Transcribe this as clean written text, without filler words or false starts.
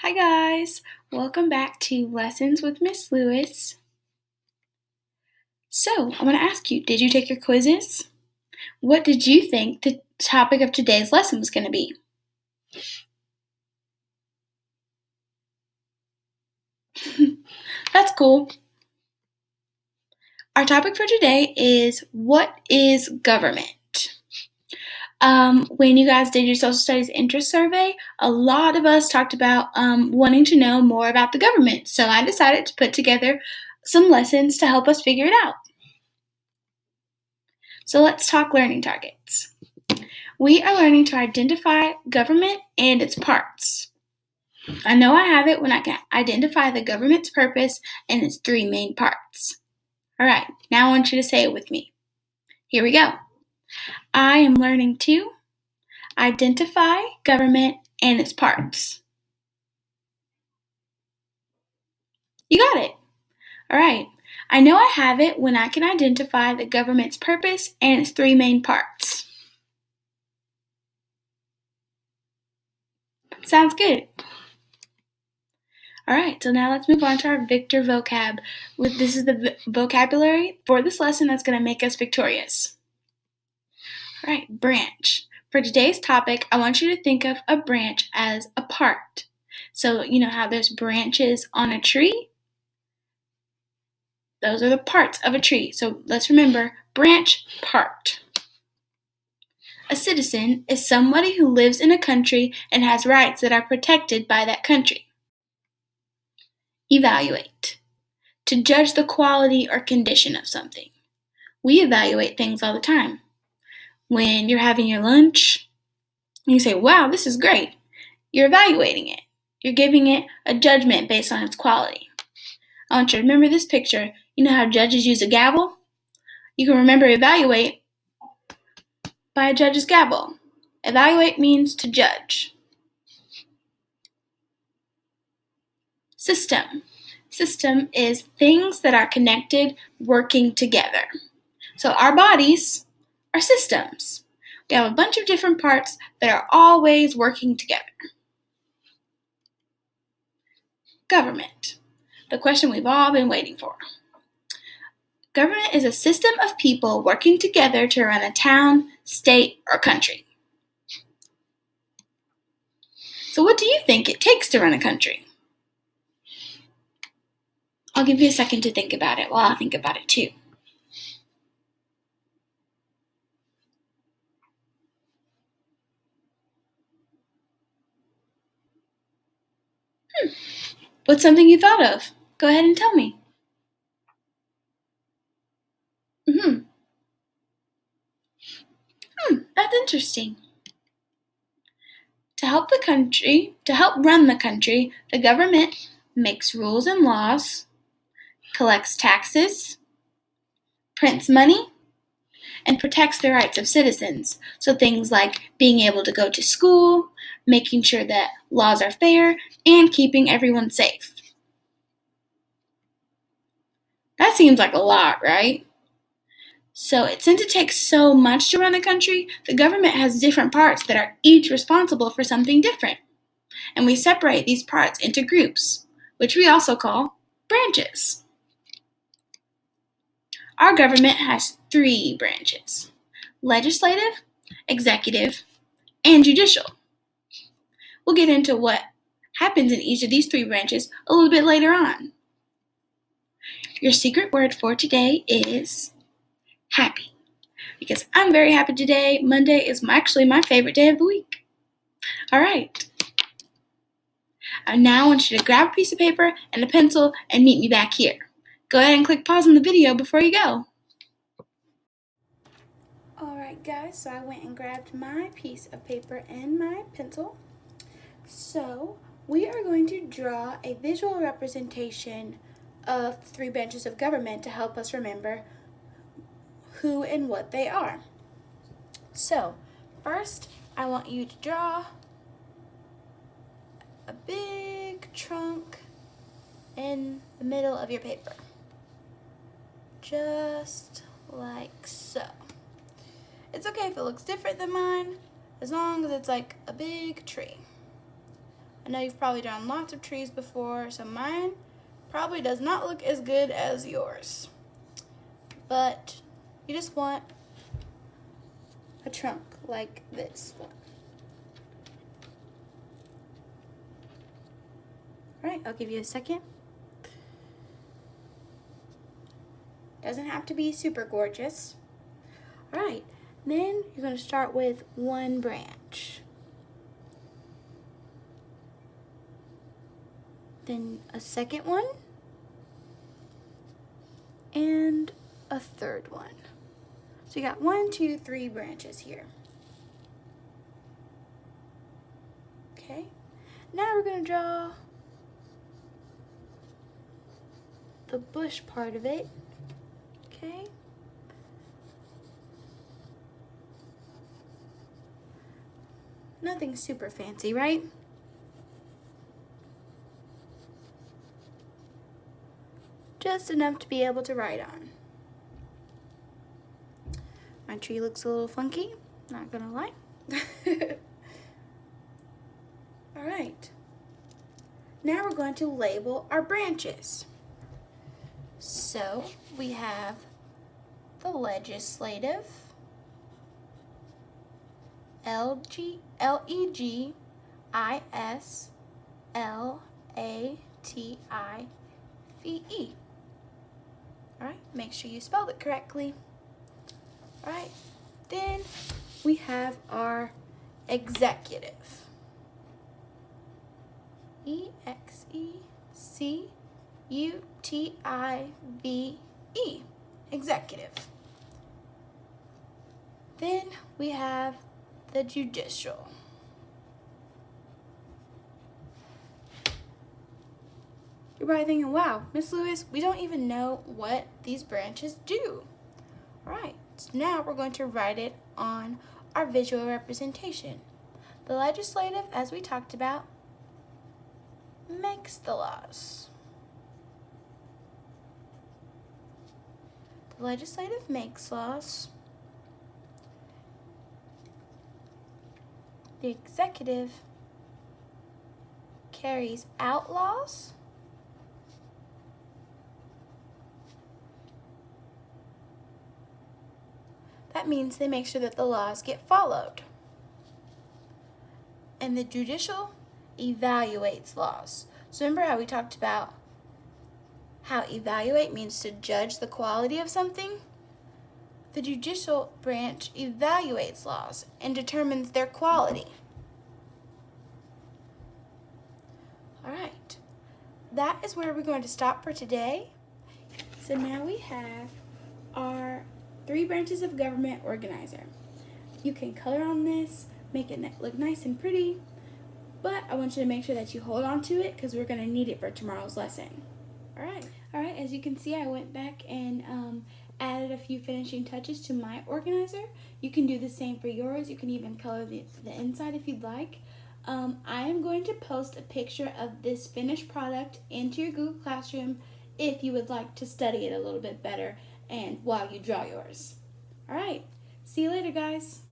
Hi guys, welcome back to Lessons with Miss Lewis. So, I want to ask you, did you take your quizzes? What did you think the topic of today's lesson was going to be? That's cool. Our topic for today is what is government? When you guys did your social studies interest survey, a lot of us talked about wanting to know more about the government. So I decided to put together some lessons to help us figure it out. So let's talk learning targets. We are learning to identify government and its parts. I know I have it when I can identify the government's purpose and its three main parts. All right, now I want you to say it with me. Here we go. I am learning to identify government and its parts. You got it. All right. I know I have it when I can identify the government's purpose and its three main parts. Sounds good. All right, so now let's move on to our Victor vocab. This is the vocabulary for this lesson that's going to make us victorious. All right, branch. For today's topic, I want you to think of a branch as a part. So, you know how there's branches on a tree? Those are the parts of a tree. So let's remember branch, part. A citizen is somebody who lives in a country and has rights that are protected by that country. Evaluate. To judge the quality or condition of something. We evaluate things all the time. When you're having your lunch, you say, wow, this is great. You're evaluating it. You're giving it a judgment based on its quality. I want you to remember this picture. You know how judges use a gavel? You can remember evaluate by a judge's gavel. Evaluate means to judge. System. System is things that are connected working together. So our bodies are systems. We have a bunch of different parts that are always working together. Government. The question we've all been waiting for. Government is a system of people working together to run a town, state, or country. So what do you think it takes to run a country? I'll give you a second to think about it while I think about it too. What's something you thought of? Go ahead and tell me. That's interesting. To help run the country, the government makes rules and laws, collects taxes, prints money, and protects the rights of citizens. So things like being able to go to school, making sure that laws are fair, and keeping everyone safe. That seems like a lot, right? So since it takes so much to run a country, the government has different parts that are each responsible for something different. And we separate these parts into groups, which we also call branches. Our government has three branches: legislative, executive, and judicial. We'll get into what happens in each of these three branches a little bit later on. Your secret word for today is happy. Because I'm very happy today. Monday is actually my favorite day of the week. All right. Now I want you to grab a piece of paper and a pencil and meet me back here. Go ahead and click pause on the video before you go. Alright guys, so I went and grabbed my piece of paper and my pencil. So we are going to draw a visual representation of three branches of government to help us remember who and what they are. So first I want you to draw a big trunk in the middle of your paper. Just like so. It's okay if it looks different than mine, as long as it's like a big tree. I know you've probably drawn lots of trees before, so mine probably does not look as good as yours. But you just want a trunk like this one. Alright, I'll give you a second. Doesn't have to be super gorgeous. Alright, then you're going to start with one branch. Then a second one. And a third one. So you got 1, 2, 3 branches here. Okay, now we're going to draw the bush part of it. Okay. Nothing super fancy, right? Just enough to be able to write on. My tree looks a little funky, not gonna lie. Alright. Now we're going to label our branches. So we have the legislative, L-E-G-I-S-L-A-T-I-V-E. Alright, make sure you spelled it correctly. Alright, then we have our executive. E-X-E-C-U-T-I-V-E. Executive. Then we have the judicial. You're probably thinking, wow, Miss Lewis, we don't even know what these branches do. Alright, so now we're going to write it on our visual representation. The legislative, as we talked about, makes the laws. The legislative makes laws. The executive carries out laws. That means they make sure that the laws get followed. And the judicial evaluates laws. So remember how we talked about how evaluate means to judge the quality of something? The judicial branch evaluates laws and determines their quality. Alright, that is where we're going to stop for today. So now we have our 3 branches of government organizer. You can color on this, make it look nice and pretty, but I want you to make sure that you hold on to it because we're going to need it for tomorrow's lesson. Alright, as you can see, I went back and added a few finishing touches to my organizer. You can do the same for yours. You can even color the inside if you'd like. I am going to post a picture of this finished product into your Google Classroom if you would like to study it a little bit better and while you draw yours. Alright, see you later, guys.